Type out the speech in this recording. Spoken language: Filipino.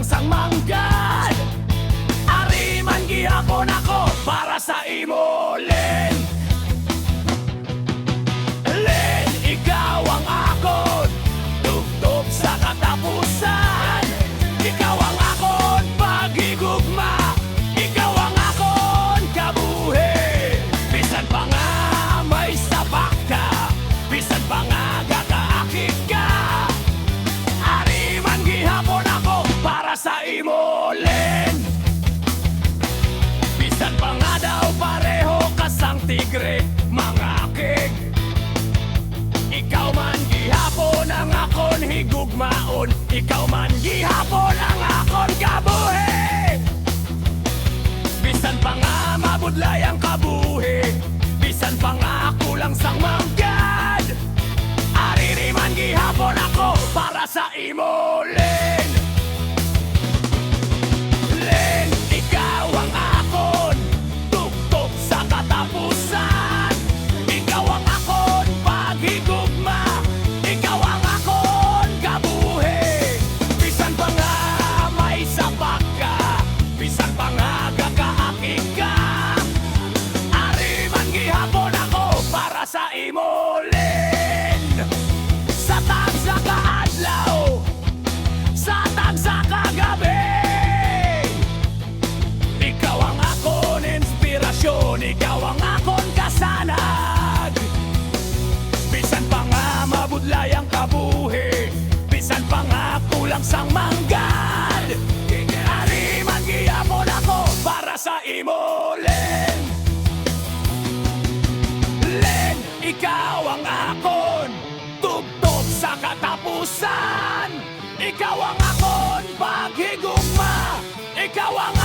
kulang sang manggad. Ari man gihapon ako para sa imo, Len. Len, ikaw ang akon tubtob sa katapusan. Ikaw ang akon paghigugma, ikaw ang akon kabuhi. Bisan pa nga may sabak ka, bisan pa nga gakaakit ka, ari man gihapon ako para sa imo, Len. Bisan pa nga daw pareho kasang tigre, mga kig. Ikaw man gihapon ang akon higugmaon, ikaw man gihapon ang akon kabuhi. Bisan pa nga mabudlay ang kabuhi, bisan pa nga kulang sang manggad, ari man gihapon ako para sa imo, Len. Len, ikaw ang akon tugtog sa katapusan. Ikaw ang akon paghigugma, ikaw ang akon kabuhi. Bisan pa nga may sabak ka, bisan pa nga gakaakit ka, ari man gihapon ako para sa imo, Len. Sa tagsa kaadlaw, sa tagsa kagabi, ikaw ang akon inspirasyon, ikaw ang akon kasanag. Bisan pa nga mabudlay ang kabuhi, bisan pa nga kulang sang manggad, ari man gihapon ako para sa imo, Len. Len, ikaw ang akon tubtob sa katapusan. Ikaw ang akon paghigugma, ikaw ang